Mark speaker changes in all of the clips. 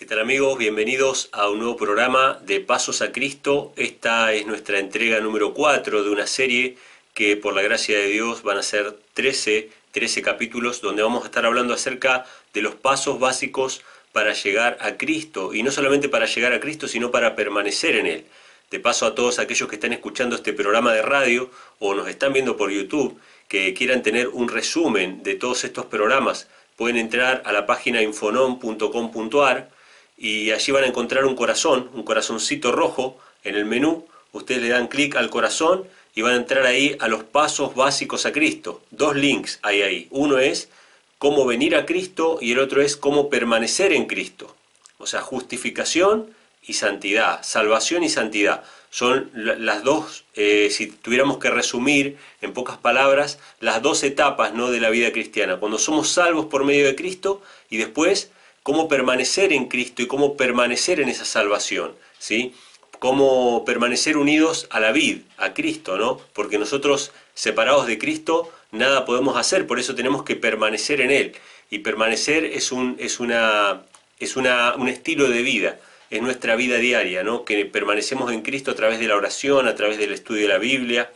Speaker 1: tal amigos? Bienvenidos a un nuevo programa de Pasos a Cristo. Esta es nuestra entrega número 4 de una serie que por la gracia de Dios van a ser 13 capítulos donde vamos a estar hablando acerca de los pasos básicos para llegar a Cristo. Y no solamente para llegar a Cristo, sino para permanecer en Él. De paso a todos aquellos que están escuchando este programa de radio o nos están viendo por YouTube, que quieran tener un resumen de todos estos programas, pueden entrar a la página infonom.com.ar y allí van a encontrar un corazoncito rojo en el menú. Ustedes le dan clic al corazón y van a entrar ahí a los pasos básicos a Cristo. Dos links hay ahí. Uno es cómo venir a Cristo y el otro es cómo permanecer en Cristo. O sea, justificación y santidad, salvación y santidad. Son las dos, si tuviéramos que resumir en pocas palabras, las dos etapas, ¿no?, de la vida cristiana. Cuando somos salvos por medio de Cristo y después cómo permanecer en Cristo y cómo permanecer en esa salvación, ¿sí? Cómo permanecer unidos a la vid, a Cristo, ¿no? Porque nosotros, separados de Cristo, nada podemos hacer, por eso tenemos que permanecer en Él. Y permanecer es un estilo de vida. Es nuestra vida diaria, ¿no? Que permanecemos en Cristo a través de la oración, a través del estudio de la Biblia.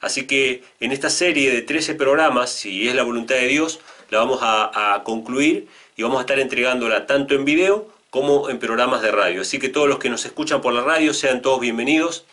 Speaker 1: Así que en esta serie de 13 programas, si es la voluntad de Dios, la vamos a concluir y vamos a estar entregándola tanto en video como en programas de radio. Así que todos los que nos escuchan por la radio, sean todos bienvenidos,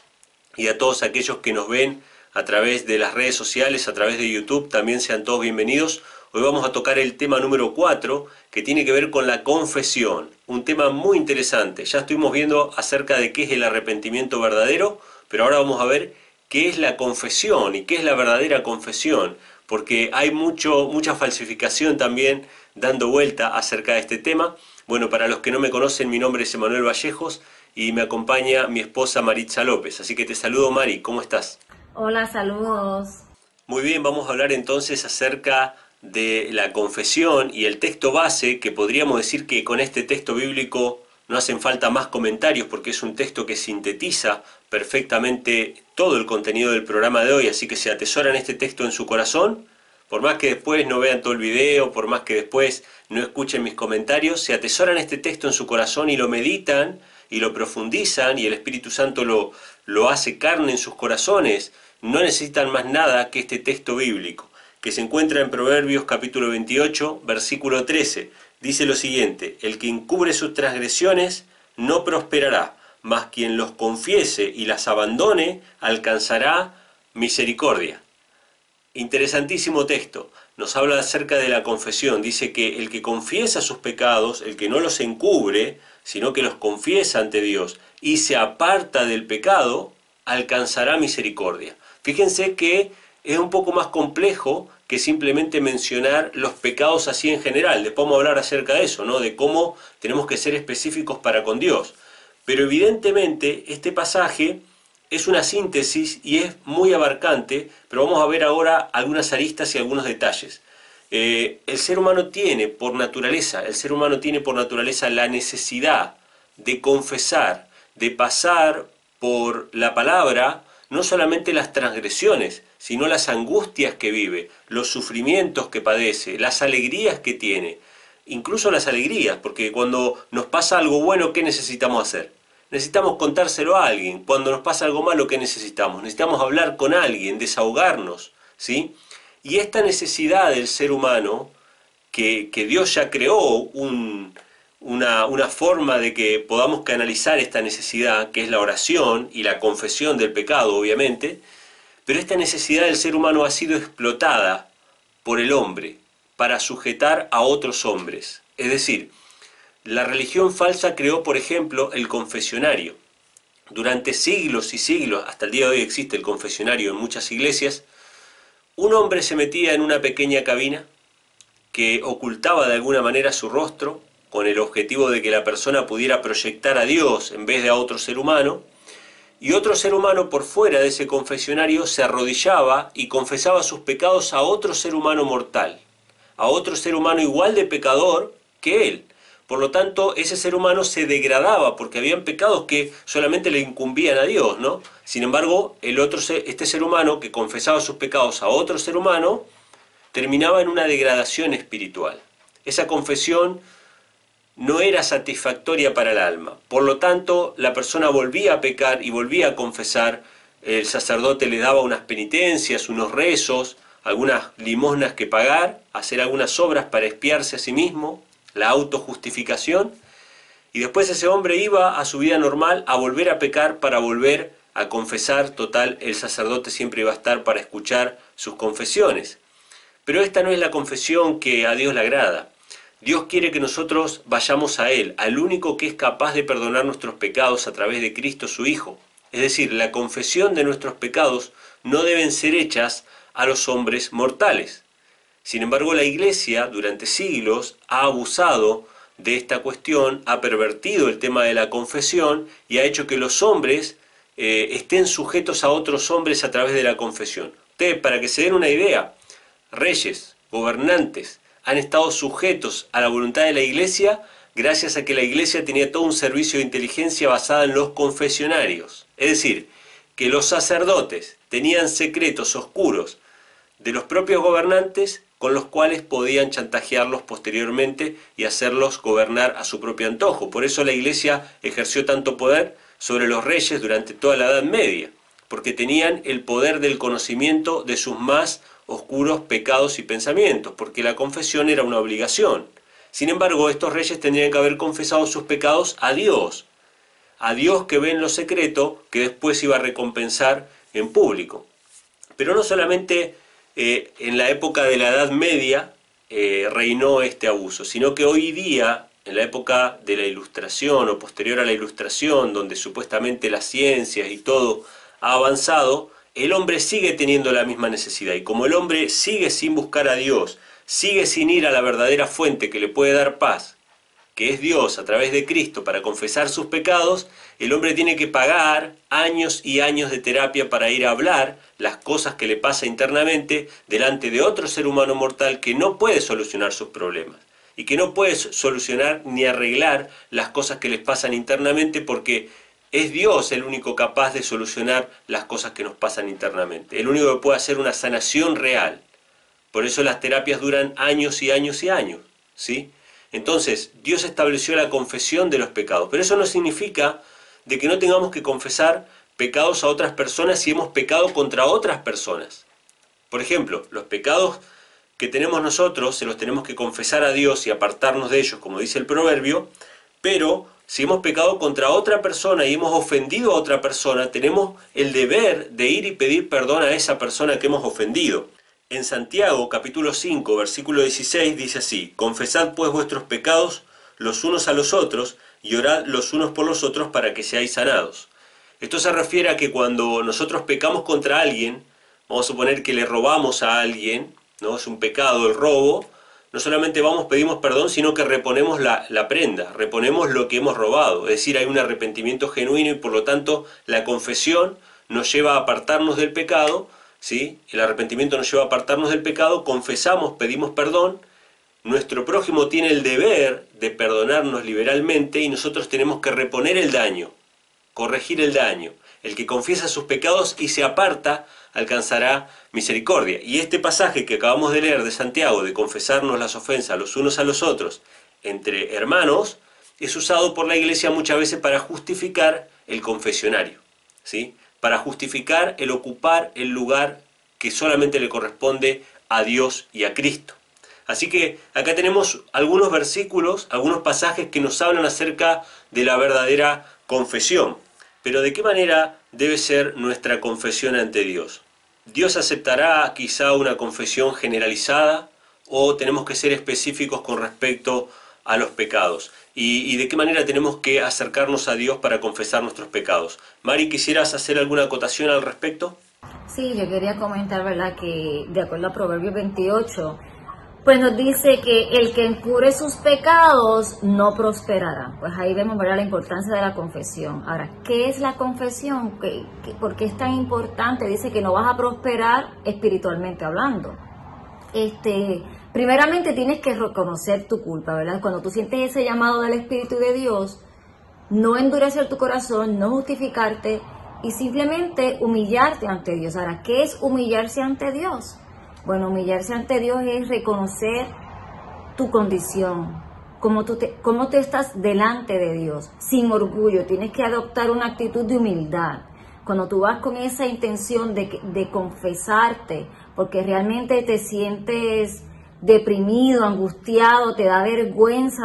Speaker 1: y a todos aquellos que nos ven a través de las redes sociales, a través de YouTube, también sean todos bienvenidos. Hoy vamos a tocar el tema número 4, que tiene que ver con la confesión. Un tema muy interesante. Ya estuvimos viendo acerca de qué es el arrepentimiento verdadero, pero ahora vamos a ver qué es la confesión y qué es la verdadera confesión, porque hay mucha falsificación también dando vuelta acerca de este tema. Bueno, para los que no me conocen, mi nombre es Emanuel Vallejos y me acompaña mi esposa Maritza López. Así que te saludo, Mari, ¿cómo estás?
Speaker 2: Hola, saludos.
Speaker 1: Muy bien, vamos a hablar entonces acerca de la confesión y el texto base, que podríamos decir que con este texto bíblico no hacen falta más comentarios porque es un texto que sintetiza perfectamente todo el contenido del programa de hoy, así que se atesoran este texto en su corazón, por más que después no vean todo el video, por más que después no escuchen mis comentarios, se atesoran este texto en su corazón y lo meditan y lo profundizan y el Espíritu Santo lo hace carne en sus corazones. No necesitan más nada que este texto bíblico, que se encuentra en Proverbios capítulo 28, versículo 13. Dice lo siguiente: el que encubre sus transgresiones no prosperará, mas quien los confiese y las abandone alcanzará misericordia. Interesantísimo texto. Nos habla acerca de la confesión. Dice que el que confiesa sus pecados, el que no los encubre, sino que los confiesa ante Dios y se aparta del pecado, alcanzará misericordia. Fíjense que es un poco más complejo que simplemente mencionar los pecados así en general. Después vamos a hablar acerca de eso, ¿no? De cómo tenemos que ser específicos para con Dios. Pero evidentemente este pasaje es una síntesis y es muy abarcante, pero vamos a ver ahora algunas aristas y algunos detalles. El ser humano tiene por naturaleza la necesidad de confesar, de pasar por la palabra, no solamente las transgresiones, sino las angustias que vive, los sufrimientos que padece, las alegrías que tiene, incluso las alegrías, porque cuando nos pasa algo bueno, ¿qué necesitamos hacer? Necesitamos contárselo a alguien. Cuando nos pasa algo malo, ¿qué necesitamos? Necesitamos hablar con alguien, desahogarnos, ¿sí? Y esta necesidad del ser humano, que Dios ya creó una forma de que podamos canalizar esta necesidad, que es la oración y la confesión del pecado, obviamente, pero esta necesidad del ser humano ha sido explotada por el hombre para sujetar a otros hombres. Es decir, la religión falsa creó, por ejemplo, el confesionario. Durante siglos y siglos, hasta el día de hoy existe el confesionario en muchas iglesias. Un hombre se metía en una pequeña cabina que ocultaba de alguna manera su rostro, con el objetivo de que la persona pudiera proyectar a Dios en vez de a otro ser humano, y otro ser humano por fuera de ese confesionario se arrodillaba y confesaba sus pecados a otro ser humano mortal, a otro ser humano igual de pecador que él. Por lo tanto, ese ser humano se degradaba porque habían pecados que solamente le incumbían a Dios, ¿no? Sin embargo, este ser humano que confesaba sus pecados a otro ser humano terminaba en una degradación espiritual. Esa confesión no era satisfactoria para el alma. Por lo tanto, la persona volvía a pecar y volvía a confesar. El sacerdote le daba unas penitencias, unos rezos, algunas limosnas que pagar, hacer algunas obras para expiarse a sí mismo, la autojustificación, y después ese hombre iba a su vida normal a volver a pecar para volver a confesar. Total, el sacerdote siempre iba a estar para escuchar sus confesiones. Pero esta no es la confesión que a Dios le agrada. Dios quiere que nosotros vayamos a Él, al único que es capaz de perdonar nuestros pecados a través de Cristo su Hijo. Es decir, la confesión de nuestros pecados no deben ser hechas a los hombres mortales. Sin embargo, la Iglesia durante siglos ha abusado de esta cuestión, ha pervertido el tema de la confesión y ha hecho que los hombres estén sujetos a otros hombres a través de la confesión. Ustedes, para que se den una idea, reyes, gobernantes, han estado sujetos a la voluntad de la Iglesia gracias a que la Iglesia tenía todo un servicio de inteligencia basada en los confesionarios. Es decir, que los sacerdotes tenían secretos oscuros de los propios gobernantes con los cuales podían chantajearlos posteriormente y hacerlos gobernar a su propio antojo. Por eso la Iglesia ejerció tanto poder sobre los reyes durante toda la Edad Media, porque tenían el poder del conocimiento de sus más oscuros pecados y pensamientos, porque la confesión era una obligación. Sin embargo, estos reyes tendrían que haber confesado sus pecados a Dios que ve en lo secreto, que después iba a recompensar en público. Pero no solamente en la época de la Edad Media reinó este abuso, sino que hoy día, en la época de la Ilustración o posterior a la Ilustración, donde supuestamente las ciencias y todo ha avanzado, el hombre sigue teniendo la misma necesidad. Y como el hombre sigue sin buscar a Dios, sigue sin ir a la verdadera fuente que le puede dar paz, que es Dios a través de Cristo, para confesar sus pecados, el hombre tiene que pagar años y años de terapia para ir a hablar las cosas que le pasa internamente delante de otro ser humano mortal que no puede solucionar sus problemas y que no puede solucionar ni arreglar las cosas que les pasan internamente, porque es Dios el único capaz de solucionar las cosas que nos pasan internamente, el único que puede hacer una sanación real. Por eso las terapias duran años y años y años, ¿sí? Entonces, Dios estableció la confesión de los pecados, pero eso no significa de que no tengamos que confesar pecados a otras personas si hemos pecado contra otras personas. Por ejemplo, los pecados que tenemos nosotros se los tenemos que confesar a Dios y apartarnos de ellos, como dice el proverbio, pero si hemos pecado contra otra persona y hemos ofendido a otra persona, tenemos el deber de ir y pedir perdón a esa persona que hemos ofendido. En Santiago, capítulo 5, versículo 16, dice así: confesad pues vuestros pecados los unos a los otros y orad los unos por los otros para que seáis sanados. Esto se refiere a que cuando nosotros pecamos contra alguien, vamos a suponer que le robamos a alguien, ¿no? Es un pecado el robo, no solamente pedimos perdón, sino que reponemos la prenda, reponemos lo que hemos robado. Es decir, hay un arrepentimiento genuino y por lo tanto la confesión nos lleva a apartarnos del pecado, ¿sí? El arrepentimiento nos lleva a apartarnos del pecado, confesamos, pedimos perdón, nuestro prójimo tiene el deber de perdonarnos liberalmente y nosotros tenemos que reponer el daño, corregir el daño. El que confiesa sus pecados y se aparta alcanzará misericordia. Y este pasaje que acabamos de leer de Santiago, de confesarnos las ofensas los unos a los otros entre hermanos, es usado por la Iglesia muchas veces para justificar el confesionario, ¿sí? Para justificar el ocupar el lugar que solamente le corresponde a Dios y a Cristo. Así que acá tenemos algunos versículos, algunos pasajes que nos hablan acerca de la verdadera confesión. Pero ¿de qué manera debe ser nuestra confesión ante Dios? ¿Dios aceptará quizá una confesión generalizada o tenemos que ser específicos con respecto a los pecados? ¿Y de qué manera tenemos que acercarnos a Dios para confesar nuestros pecados? Mari, ¿quisieras hacer alguna acotación al respecto?
Speaker 2: Sí, yo quería comentar, ¿verdad?, que de acuerdo a Proverbios 28, pues nos dice que el que encubre sus pecados no prosperará. Pues ahí vemos, ¿verdad?, la importancia de la confesión. Ahora, ¿qué es la confesión? ¿Por qué es tan importante? Dice que no vas a prosperar espiritualmente hablando. Primeramente tienes que reconocer tu culpa, ¿verdad? Cuando tú sientes ese llamado del Espíritu de Dios, no endurecer tu corazón, no justificarte y simplemente humillarte ante Dios. Ahora, ¿qué es humillarse ante Dios? Bueno, humillarse ante Dios es reconocer tu condición, cómo tú estás delante de Dios, sin orgullo. Tienes que adoptar una actitud de humildad. Cuando tú vas con esa intención de confesarte, porque realmente te sientes deprimido, angustiado, te da vergüenza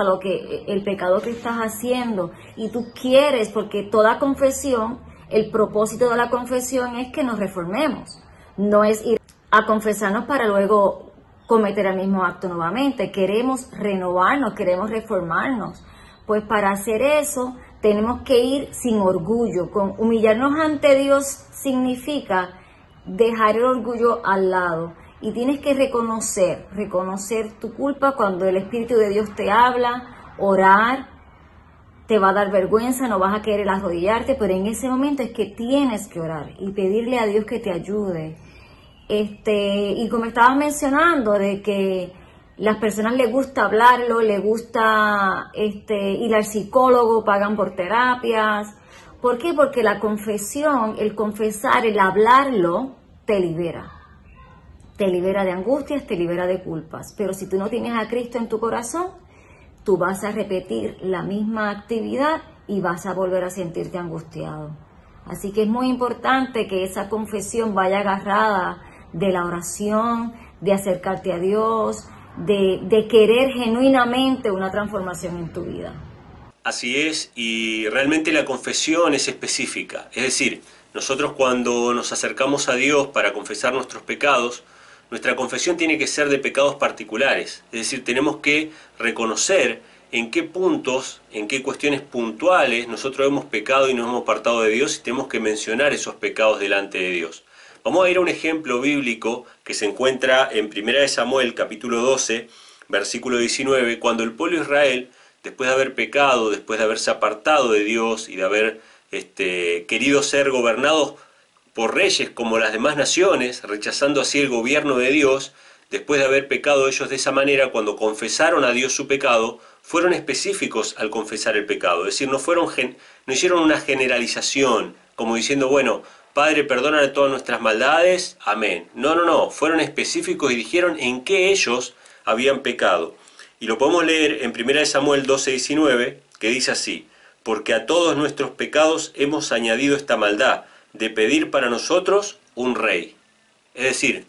Speaker 2: el pecado que estás haciendo, y tú quieres, porque toda confesión, el propósito de la confesión es que nos reformemos, no es ir a confesarnos para luego cometer el mismo acto nuevamente. Queremos renovarnos, queremos reformarnos. Pues para hacer eso tenemos que ir sin orgullo. Humillarnos ante Dios significa dejar el orgullo al lado. Y tienes que reconocer tu culpa cuando el Espíritu de Dios te habla, orar. Te va a dar vergüenza, no vas a querer arrodillarte, pero en ese momento es que tienes que orar y pedirle a Dios que te ayude. Y como estabas mencionando, de que las personas les gusta hablarlo, les gusta ir al psicólogo, pagan por terapias. ¿Por qué? Porque la confesión, el confesar, el hablarlo, te libera. Te libera de angustias, te libera de culpas. Pero si tú no tienes a Cristo en tu corazón, tú vas a repetir la misma actividad y vas a volver a sentirte angustiado. Así que es muy importante que esa confesión vaya agarrada de la oración, de acercarte a Dios, de querer genuinamente una transformación en tu vida.
Speaker 1: Así es, y realmente la confesión es específica. Es decir, nosotros cuando nos acercamos a Dios para confesar nuestros pecados, nuestra confesión tiene que ser de pecados particulares. Es decir, tenemos que reconocer en qué puntos, en qué cuestiones puntuales nosotros hemos pecado y nos hemos apartado de Dios, y tenemos que mencionar esos pecados delante de Dios. Vamos a ir a un ejemplo bíblico que se encuentra en 1 Samuel, capítulo 12, versículo 19, cuando el pueblo de Israel, después de haber pecado, después de haberse apartado de Dios y de haber querido ser gobernados por reyes como las demás naciones, rechazando así el gobierno de Dios, después de haber pecado ellos de esa manera, cuando confesaron a Dios su pecado, fueron específicos al confesar el pecado. Es decir, no hicieron una generalización, como diciendo, bueno, Padre, perdónale todas nuestras maldades, amén. No, fueron específicos y dijeron en qué ellos habían pecado. Y lo podemos leer en 1 Samuel 12:19, que dice así: porque a todos nuestros pecados hemos añadido esta maldad, de pedir para nosotros un rey. Es decir,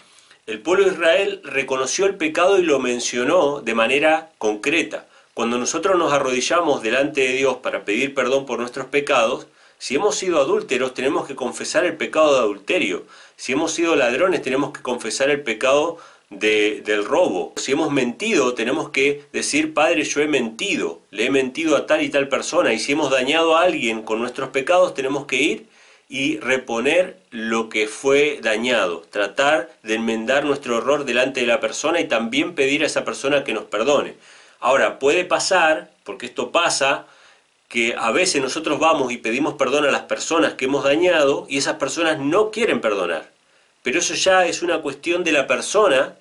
Speaker 1: el pueblo de Israel reconoció el pecado y lo mencionó de manera concreta. Cuando nosotros nos arrodillamos delante de Dios para pedir perdón por nuestros pecados, si hemos sido adúlteros, tenemos que confesar el pecado de adulterio. Si hemos sido ladrones, tenemos que confesar el pecado del robo. Si hemos mentido, tenemos que decir, Padre, yo he mentido, le he mentido a tal y tal persona. Y si hemos dañado a alguien con nuestros pecados, tenemos que ir y reponer lo que fue dañado. Tratar de enmendar nuestro error delante de la persona y también pedir a esa persona que nos perdone. Ahora, puede pasar, porque esto pasa, que a veces nosotros vamos y pedimos perdón a las personas que hemos dañado y esas personas no quieren perdonar. Pero eso ya es una cuestión de la persona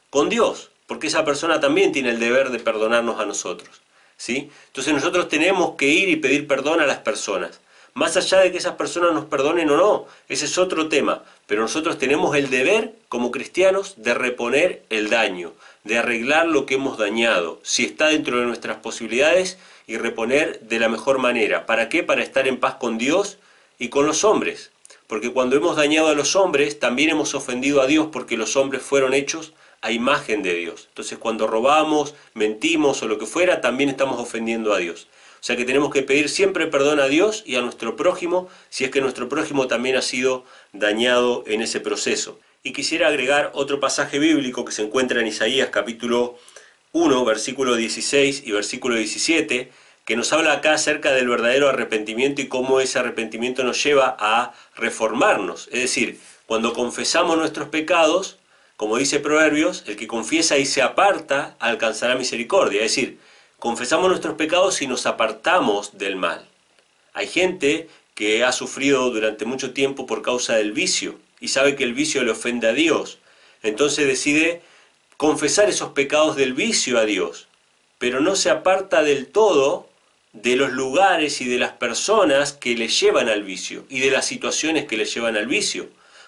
Speaker 1: con Dios, porque esa persona también tiene el deber de perdonarnos a nosotros, ¿sí? Entonces nosotros tenemos que ir y pedir perdón a las personas. Más allá de que esas personas nos perdonen o no, ese es otro tema, pero nosotros tenemos el deber como cristianos de reponer el daño, de arreglar lo que hemos dañado, si está dentro de nuestras posibilidades, y reponer de la mejor manera. ¿Para qué? Para estar en paz con Dios y con los hombres. Porque cuando hemos dañado a los hombres, también hemos ofendido a Dios, porque los hombres fueron hechos a imagen de Dios. Entonces cuando robamos, mentimos o lo que fuera, también estamos ofendiendo a Dios. O sea que tenemos que pedir siempre perdón a Dios y a nuestro prójimo, si es que nuestro prójimo también ha sido dañado en ese proceso. Y quisiera agregar otro pasaje bíblico que se encuentra en Isaías capítulo 1, versículo 16 y versículo 17, que nos habla acá acerca del verdadero arrepentimiento y cómo ese arrepentimiento nos lleva a reformarnos. Es decir, cuando confesamos nuestros pecados, como dice Proverbios, el que confiesa y se aparta alcanzará misericordia. Es decir, confesamos nuestros pecados y nos apartamos del mal. Hay gente que ha sufrido durante mucho tiempo por causa del vicio y sabe que el vicio le ofende a Dios. Entonces decide confesar esos pecados del vicio a Dios, pero no se aparta del todo de los lugares y de las personas que le llevan al vicio y de las situaciones que le llevan al vicio.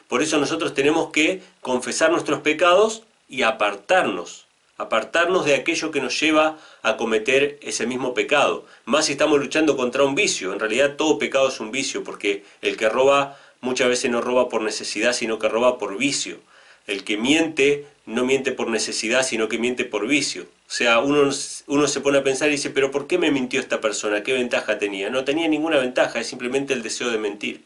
Speaker 1: Por eso nosotros tenemos que confesar nuestros pecados y apartarnos apartarnos de aquello que nos lleva a cometer ese mismo pecado. Más si estamos luchando contra un vicio. En realidad todo pecado es un vicio, porque el que roba muchas veces no roba por necesidad, sino que roba por vicio. El que miente no miente por necesidad, sino que miente por vicio. O sea, uno se pone a pensar y dice, pero ¿por qué me mintió esta persona? ¿Qué ventaja tenía? No tenía ninguna ventaja, es simplemente el deseo de mentir.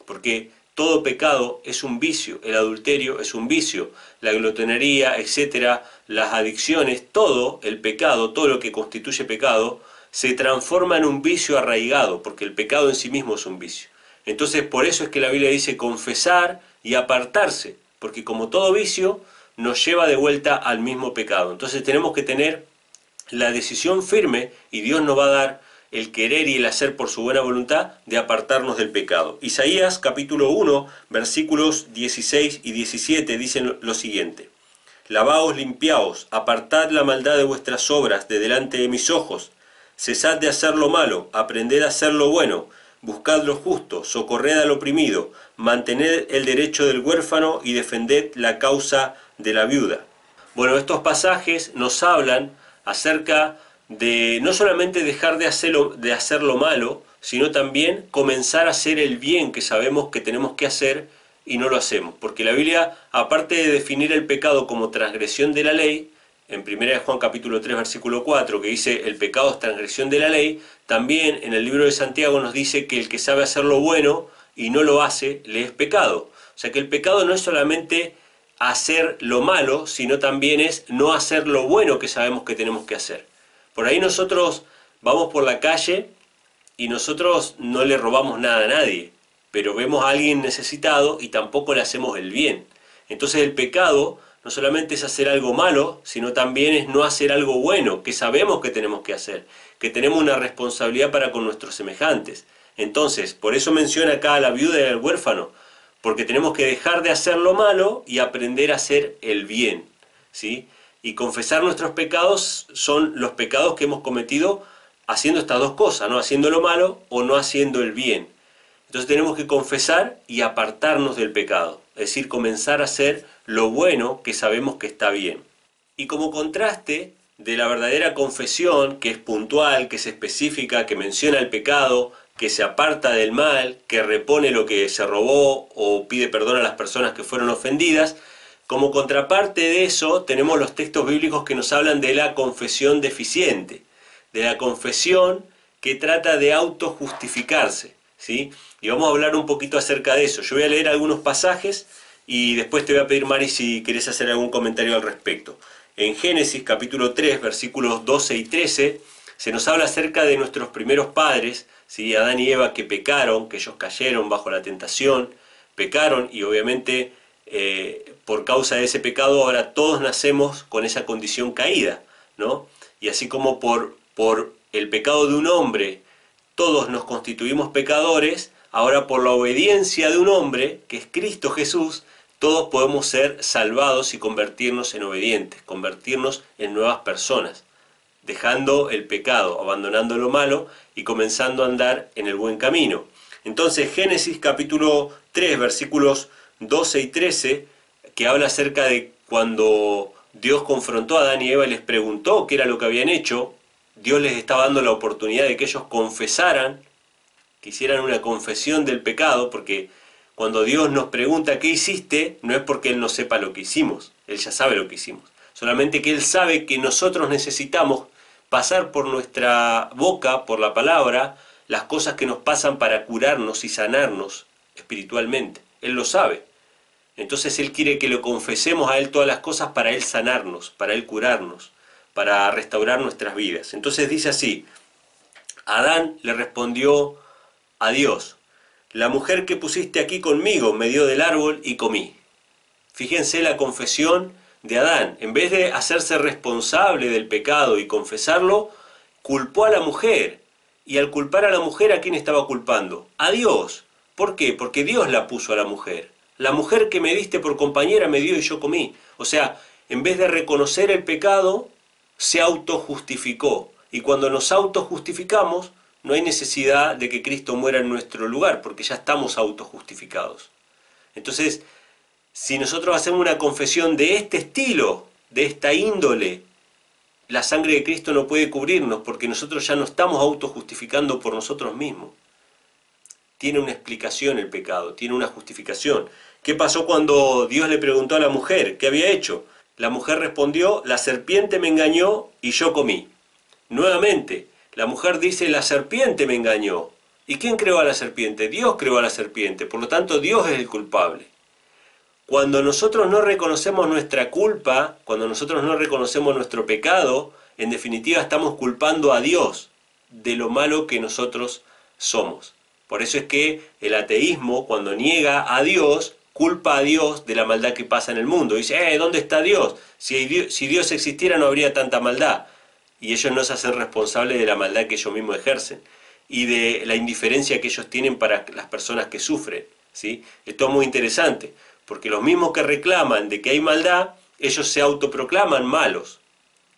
Speaker 1: Porque todo pecado es un vicio, el adulterio es un vicio, la glotonería, etcétera, las adicciones, todo el pecado, todo lo que constituye pecado, se transforma en un vicio arraigado, porque el pecado en sí mismo es un vicio. Entonces, por eso es que la Biblia dice confesar y apartarse, porque como todo vicio, nos lleva de vuelta al mismo pecado. Entonces tenemos que tener la decisión firme, y Dios nos va a dar el querer y el hacer por su buena voluntad de apartarnos del pecado. Isaías capítulo 1, versículos 16 y 17 dicen lo siguiente: Lavaos, limpiaos, apartad la maldad de vuestras obras de delante de mis ojos, cesad de hacer lo malo, aprended a hacer lo bueno, buscad lo justo, socorred al oprimido, mantened el derecho del huérfano y defended la causa de la viuda. Bueno, estos pasajes nos hablan acerca de no solamente dejar de hacer lo malo, sino también comenzar a hacer el bien que sabemos que tenemos que hacer y no lo hacemos. Porque la Biblia, aparte de definir el pecado como transgresión de la ley, en 1 Juan capítulo 3 versículo 4, que dice el pecado es transgresión de la ley, también en el libro de Santiago nos dice que el que sabe hacer lo bueno y no lo hace, le es pecado. O sea que el pecado no es solamente hacer lo malo, sino también es no hacer lo bueno que sabemos que tenemos que hacer. Por ahí nosotros vamos por la calle y nosotros no le robamos nada a nadie, pero vemos a alguien necesitado y tampoco le hacemos el bien. Entonces el pecado no solamente es hacer algo malo, sino también es no hacer algo bueno, que sabemos que tenemos que hacer, que tenemos una responsabilidad para con nuestros semejantes. Entonces, por eso menciona acá a la viuda y al huérfano, porque tenemos que dejar de hacer lo malo y aprender a hacer el bien, ¿sí? Y confesar nuestros pecados son los pecados que hemos cometido haciendo estas dos cosas, no haciendo lo malo o no haciendo el bien. Entonces tenemos que confesar y apartarnos del pecado, es decir, comenzar a hacer lo bueno que sabemos que está bien. Y como contraste de la verdadera confesión, que es puntual, que es específica, que menciona el pecado, que se aparta del mal, que repone lo que se robó o pide perdón a las personas que fueron ofendidas, como contraparte de eso tenemos los textos bíblicos que nos hablan de la confesión deficiente, de la confesión que trata de autojustificarse, ¿sí? Y vamos a hablar un poquito acerca de eso. Yo voy a leer algunos pasajes y después te voy a pedir, Mari, si querés hacer algún comentario al respecto. En Génesis capítulo 3, versículos 12 y 13, se nos habla acerca de nuestros primeros padres, ¿sí? Adán y Eva, que pecaron, que ellos cayeron bajo la tentación, pecaron y obviamente por causa de ese pecado ahora todos nacemos con esa condición caída, ¿no? Y así como por el pecado de un hombre todos nos constituimos pecadores, ahora por la obediencia de un hombre, que es Cristo Jesús, todos podemos ser salvados y convertirnos en obedientes, convertirnos en nuevas personas, dejando el pecado, abandonando lo malo y comenzando a andar en el buen camino. Entonces Génesis capítulo 3 versículos 12 y 13, que habla acerca de cuando Dios confrontó a Adán y Eva y les preguntó qué era lo que habían hecho, Dios les estaba dando la oportunidad de que ellos confesaran, que hicieran una confesión del pecado, porque cuando Dios nos pregunta qué hiciste, no es porque Él no sepa lo que hicimos, Él ya sabe lo que hicimos, solamente que Él sabe que nosotros necesitamos pasar por nuestra boca, por la palabra, las cosas que nos pasan para curarnos y sanarnos espiritualmente. Él lo sabe. Entonces Él quiere que lo confesemos a Él todas las cosas para Él sanarnos, para Él curarnos, para restaurar nuestras vidas. Entonces dice así: Adán le respondió a Dios: la mujer que pusiste aquí conmigo me dio del árbol y comí. Fíjense la confesión de Adán. En vez de hacerse responsable del pecado y confesarlo, culpó a la mujer. Y al culpar a la mujer, ¿a quién estaba culpando? A Dios. ¿Por qué? Porque Dios la puso a la mujer. La mujer que me diste por compañera me dio y yo comí. O sea, en vez de reconocer el pecado, se autojustificó. Y cuando nos autojustificamos, no hay necesidad de que Cristo muera en nuestro lugar, porque ya estamos autojustificados. Entonces, si nosotros hacemos una confesión de este estilo, de esta índole, la sangre de Cristo no puede cubrirnos porque nosotros ya no estamos autojustificando por nosotros mismos. Tiene una explicación el pecado, tiene una justificación. ¿Qué pasó cuando Dios le preguntó a la mujer qué había hecho? La mujer respondió, la serpiente me engañó y yo comí. Nuevamente, la mujer dice, la serpiente me engañó. ¿Y quién creó a la serpiente? Dios creó a la serpiente, por lo tanto Dios es el culpable. Cuando nosotros no reconocemos nuestra culpa, cuando nosotros no reconocemos nuestro pecado, en definitiva estamos culpando a Dios de lo malo que nosotros somos. Por eso es que el ateísmo, cuando niega a Dios, culpa a Dios de la maldad que pasa en el mundo. Dice, ¿dónde está Dios? Si Dios existiera no habría tanta maldad. Y ellos no se hacen responsables de la maldad que ellos mismos ejercen y de la indiferencia que ellos tienen para las personas que sufren, ¿sí? Esto es muy interesante, porque los mismos que reclaman de que hay maldad, ellos se autoproclaman malos.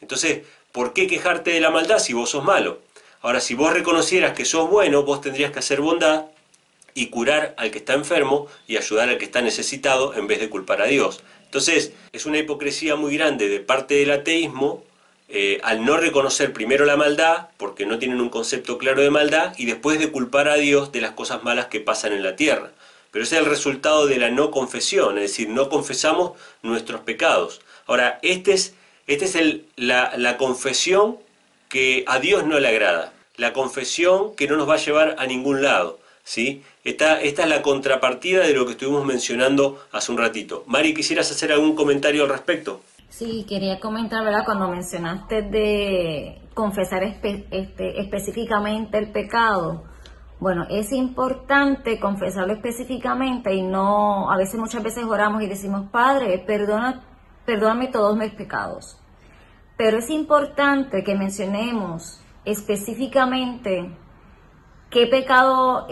Speaker 1: Entonces, ¿por qué quejarte de la maldad si vos sos malo? Ahora, si vos reconocieras que sos bueno, vos tendrías que hacer bondad y curar al que está enfermo y ayudar al que está necesitado en vez de culpar a Dios. Entonces, es una hipocresía muy grande de parte del ateísmo al no reconocer primero la maldad, porque no tienen un concepto claro de maldad, y después de culpar a Dios de las cosas malas que pasan en la tierra. Pero ese es el resultado de la no confesión, es decir, no confesamos nuestros pecados. Ahora, esta es la confesión que a Dios no le agrada, la confesión que no nos va a llevar a ningún lado, ¿sí? Esta es la contrapartida de lo que estuvimos mencionando hace un ratito. Mari, ¿quisieras hacer algún comentario al respecto?
Speaker 2: Sí, quería comentar, ¿verdad? Cuando mencionaste de confesar específicamente el pecado, bueno, es importante confesarlo específicamente y no, a veces, muchas veces oramos y decimos, Padre, perdóname todos mis pecados. Pero es importante que mencionemos específicamente qué pecado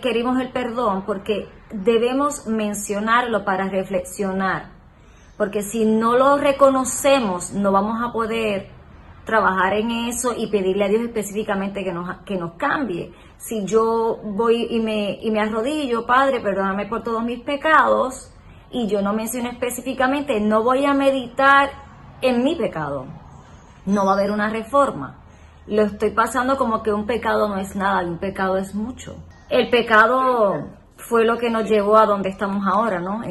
Speaker 2: queremos el perdón, porque debemos mencionarlo para reflexionar. Porque si no lo reconocemos, no vamos a poder trabajar en eso y pedirle a Dios específicamente que nos cambie. Si yo voy y me arrodillo, Padre, perdóname por todos mis pecados, y yo no menciono específicamente, no voy a meditar en mi pecado. No va a haber una reforma. Lo estoy pasando como que un pecado no es nada y un pecado es mucho. El pecado fue lo que nos llevó a donde estamos ahora, ¿no?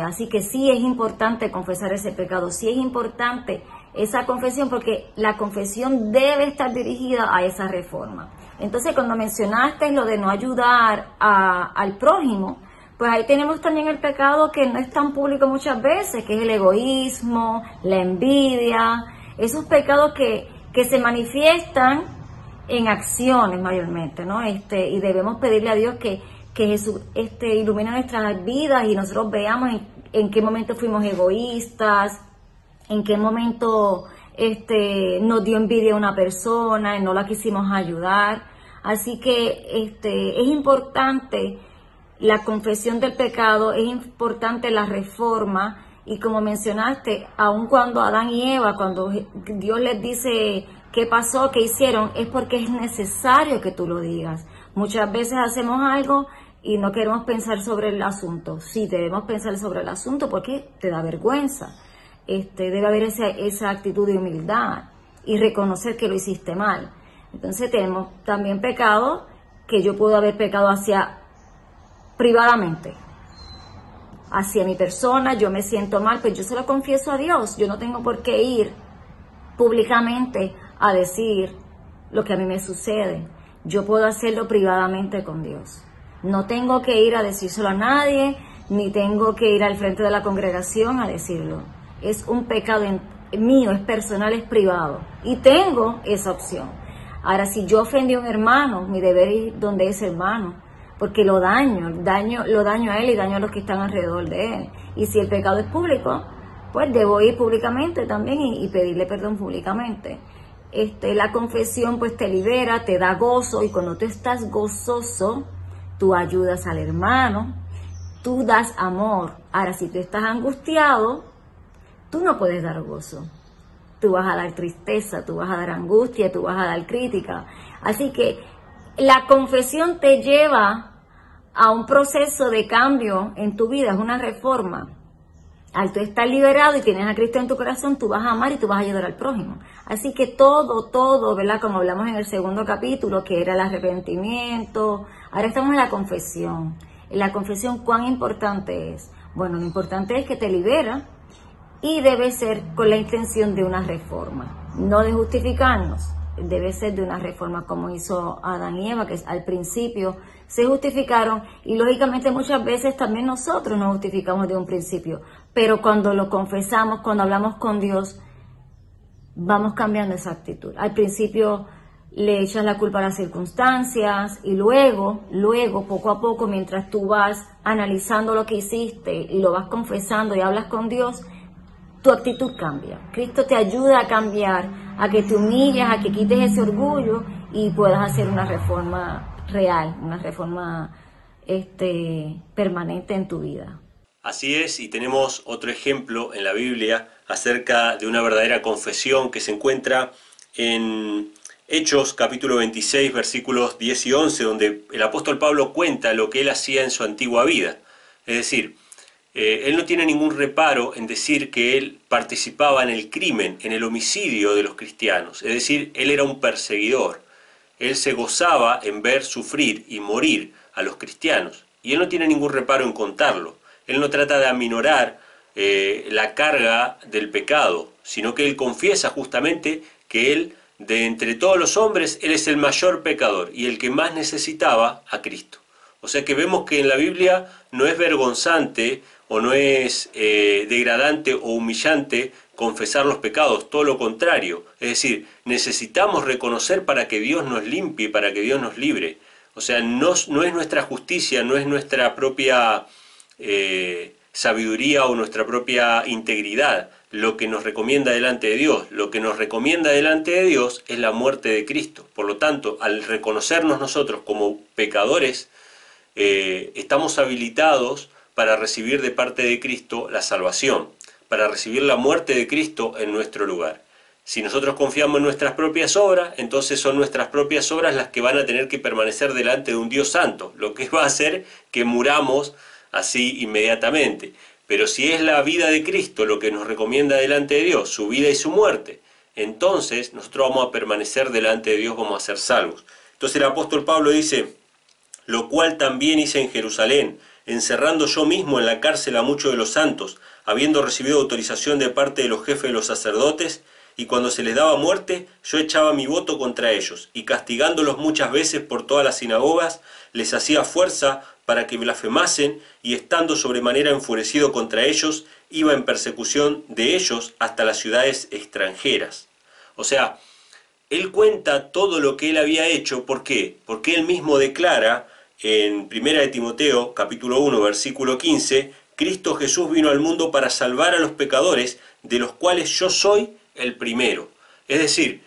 Speaker 2: Así que sí es importante confesar ese pecado, sí es importante esa confesión, porque la confesión debe estar dirigida a esa reforma. Entonces, cuando mencionaste lo de no ayudar al prójimo, pues ahí tenemos también el pecado que no es tan público muchas veces, que es el egoísmo, la envidia, esos pecados que se manifiestan en acciones mayormente, ¿no? Y debemos pedirle a Dios que Jesús ilumine nuestras vidas y nosotros veamos en qué momento fuimos egoístas, en qué momento nos dio envidia a una persona y no la quisimos ayudar. Así que es importante la confesión del pecado, es importante la reforma, y como mencionaste, aun cuando Adán y Eva, cuando Dios les dice qué pasó, qué hicieron, es porque es necesario que tú lo digas. Muchas veces hacemos algo y no queremos pensar sobre el asunto. Sí, debemos pensar sobre el asunto porque te da vergüenza. Debe haber esa actitud de humildad y reconocer que lo hiciste mal. Entonces tenemos también pecado que yo puedo haber pecado privadamente, hacia mi persona. Yo me siento mal, pues yo se lo confieso a Dios. Yo no tengo por qué ir públicamente a decir lo que a mí me sucede. Yo puedo hacerlo privadamente con Dios. No tengo que ir a decírselo a nadie, ni tengo que ir al frente de la congregación a decirlo. Es un pecado mío, es personal, es privado. Y tengo esa opción. Ahora, si yo ofendí a un hermano, mi deber es ir donde ese hermano, porque lo daño a él y daño a los que están alrededor de él. Y si el pecado es público, pues debo ir públicamente también y pedirle perdón públicamente. La confesión pues te libera, te da gozo, y cuando tú estás gozoso, tú ayudas al hermano, tú das amor. Ahora, si tú estás angustiado, tú no puedes dar gozo. Tú vas a dar tristeza, tú vas a dar angustia, tú vas a dar crítica. Así que la confesión te lleva a un proceso de cambio en tu vida, es una reforma. Al tú estar liberado y tienes a Cristo en tu corazón, tú vas a amar y tú vas a ayudar al prójimo. Así que todo, ¿verdad? Como hablamos en el segundo capítulo, que era el arrepentimiento. Ahora estamos en la confesión. En la confesión, ¿cuán importante es? Bueno, lo importante es que te libera y debe ser con la intención de una reforma, no de justificarnos. Debe ser de una reforma como hizo Adán y Eva, que al principio se justificaron y lógicamente muchas veces también nosotros nos justificamos de un principio, pero cuando lo confesamos, cuando hablamos con Dios, vamos cambiando esa actitud. Al principio le echas la culpa a las circunstancias y luego, poco a poco, mientras tú vas analizando lo que hiciste y lo vas confesando y hablas con Dios, tu actitud cambia. Cristo te ayuda a cambiar, a que te humilles, a que quites ese orgullo y puedas hacer una reforma real, una reforma permanente en tu vida.
Speaker 1: Así es, y tenemos otro ejemplo en la Biblia acerca de una verdadera confesión que se encuentra en Hechos capítulo 26 versículos 10 y 11, donde el apóstol Pablo cuenta lo que él hacía en su antigua vida. Es decir, él no tiene ningún reparo en decir que él participaba en el crimen, en el homicidio de los cristianos. Es decir, él era un perseguidor. Él se gozaba en ver sufrir y morir a los cristianos. Y él no tiene ningún reparo en contarlo. Él no trata de aminorar la carga del pecado, sino que él confiesa justamente que él, de entre todos los hombres, él es el mayor pecador y el que más necesitaba a Cristo. O sea que vemos que en la Biblia no es vergonzante o no es degradante o humillante confesar los pecados, todo lo contrario. Es decir, necesitamos reconocer para que Dios nos limpie, para que Dios nos libre. O sea, no es nuestra justicia, no es nuestra propia sabiduría o nuestra propia integridad lo que nos recomienda delante de Dios. Lo que nos recomienda delante de Dios es la muerte de Cristo. Por lo tanto, al reconocernos nosotros como pecadores, estamos habilitados para recibir de parte de Cristo la salvación, para recibir la muerte de Cristo en nuestro lugar. Si nosotros confiamos en nuestras propias obras, entonces son nuestras propias obras las que van a tener que permanecer delante de un Dios santo, lo que va a hacer que muramos así inmediatamente. Pero si es la vida de Cristo lo que nos recomienda delante de Dios, su vida y su muerte, entonces nosotros vamos a permanecer delante de Dios, vamos a ser salvos. Entonces el apóstol Pablo dice: lo cual también hice en Jerusalén, encerrando yo mismo en la cárcel a muchos de los santos, habiendo recibido autorización de parte de los jefes de los sacerdotes, y cuando se les daba muerte, yo echaba mi voto contra ellos, y castigándolos muchas veces por todas las sinagogas, les hacía fuerza para que blasfemasen, y estando sobremanera enfurecido contra ellos, iba en persecución de ellos hasta las ciudades extranjeras. O sea, él cuenta todo lo que él había hecho. ¿Por qué? Porque él mismo declara en 1 de Timoteo, capítulo 1, versículo 15, Cristo Jesús vino al mundo para salvar a los pecadores, de los cuales yo soy el primero. Es decir,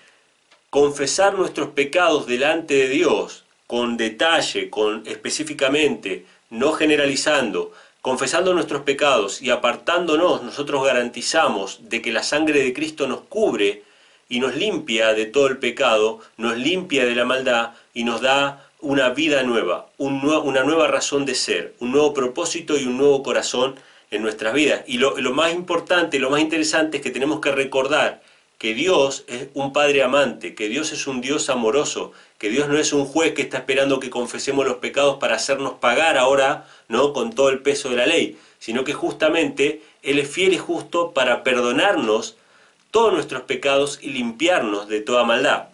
Speaker 1: confesar nuestros pecados delante de Dios, con detalle, específicamente, no generalizando, confesando nuestros pecados y apartándonos, nosotros garantizamos de que la sangre de Cristo nos cubre y nos limpia de todo el pecado, nos limpia de la maldad y nos da una vida nueva, una nueva razón de ser, un nuevo propósito y un nuevo corazón en nuestras vidas. Y lo más importante, lo más interesante es que tenemos que recordar que Dios es un Padre amante, que Dios es un Dios amoroso, que Dios no es un juez que está esperando que confesemos los pecados para hacernos pagar ahora, ¿no?, con todo el peso de la ley, sino que justamente Él es fiel y justo para perdonarnos todos nuestros pecados y limpiarnos de toda maldad.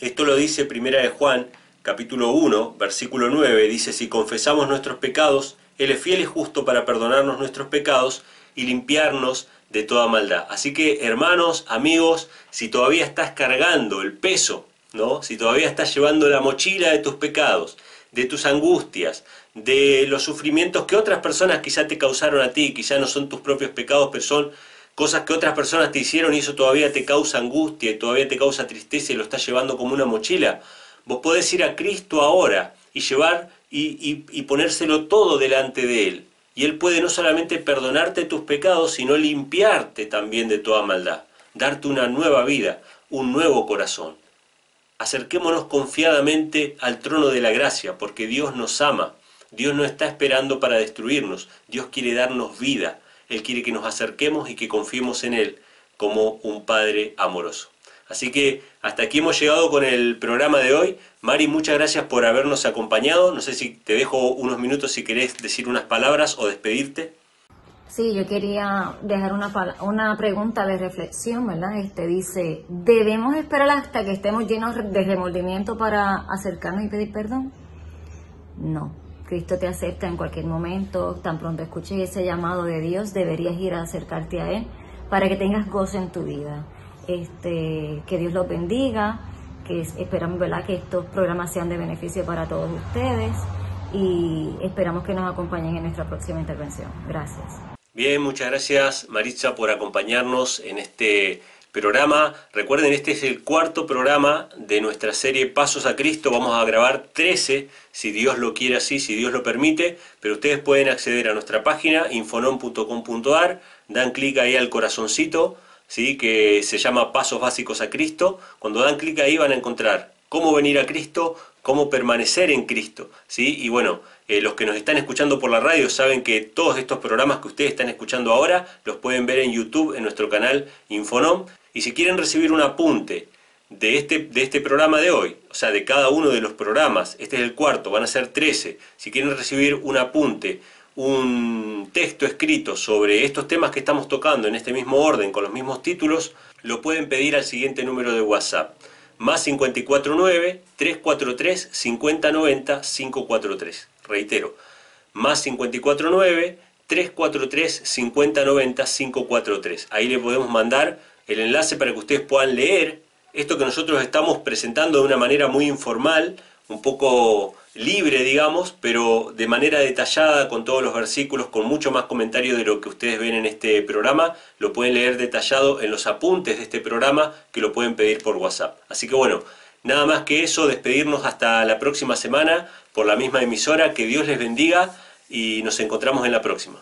Speaker 1: Esto lo dice 1 de Juan, capítulo 1, versículo 9, dice: si confesamos nuestros pecados, Él es fiel y justo para perdonarnos nuestros pecados y limpiarnos de toda maldad. Así que, hermanos, amigos, si todavía estás cargando el peso, ¿no?, si todavía estás llevando la mochila de tus pecados, de tus angustias, de los sufrimientos que otras personas quizá te causaron a ti, quizá no son tus propios pecados, pero son cosas que otras personas te hicieron y eso todavía te causa angustia y todavía te causa tristeza y lo estás llevando como una mochila, vos podés ir a Cristo ahora y llevar y ponérselo todo delante de Él. Y Él puede no solamente perdonarte tus pecados, sino limpiarte también de toda maldad, darte una nueva vida, un nuevo corazón. Acerquémonos confiadamente al trono de la gracia, porque Dios nos ama. Dios no está esperando para destruirnos. Dios quiere darnos vida. Él quiere que nos acerquemos y que confiemos en Él como un Padre amoroso. Así que hasta aquí hemos llegado con el programa de hoy. Mari, muchas gracias por habernos acompañado. No sé si te dejo unos minutos si querés decir unas palabras o despedirte.
Speaker 2: Sí, yo quería dejar una pregunta de reflexión, ¿verdad? Dice, ¿debemos esperar hasta que estemos llenos de remordimiento para acercarnos y pedir perdón? No, Cristo te acepta en cualquier momento. Tan pronto escuches ese llamado de Dios, deberías ir a acercarte a Él para que tengas gozo en tu vida. Que Dios los bendiga, que esperamos, ¿verdad?, que estos programas sean de beneficio para todos ustedes y esperamos que nos acompañen en nuestra próxima intervención. Gracias.
Speaker 1: Bien, muchas gracias Maritza por acompañarnos en este programa. Recuerden, este es el cuarto programa de nuestra serie Pasos a Cristo. Vamos a grabar 13, si Dios lo quiere así, si Dios lo permite, pero ustedes pueden acceder a nuestra página infonom.com.ar, dan clic ahí al corazoncito, ¿sí?, que se llama Pasos Básicos a Cristo. Cuando dan clic ahí van a encontrar cómo venir a Cristo, cómo permanecer en Cristo, ¿sí? Y bueno, los que nos están escuchando por la radio saben que todos estos programas que ustedes están escuchando ahora los pueden ver en YouTube, en nuestro canal Infonom. Y si quieren recibir un apunte de este programa de hoy, o sea, de cada uno de los programas, este es el cuarto, van a ser 13. Si quieren recibir un apunte, un texto escrito sobre estos temas que estamos tocando en este mismo orden, con los mismos títulos, lo pueden pedir al siguiente número de WhatsApp. Más 549-343-5090-543. Reitero, más 549-343-5090-543. Ahí le podemos mandar el enlace para que ustedes puedan leer esto que nosotros estamos presentando de una manera muy informal, un poco libre, digamos, pero de manera detallada, con todos los versículos, con mucho más comentario de lo que ustedes ven en este programa. Lo pueden leer detallado en los apuntes de este programa, que lo pueden pedir por WhatsApp. Así que bueno, nada más que eso, despedirnos hasta la próxima semana por la misma emisora. Que Dios les bendiga y nos encontramos en la próxima.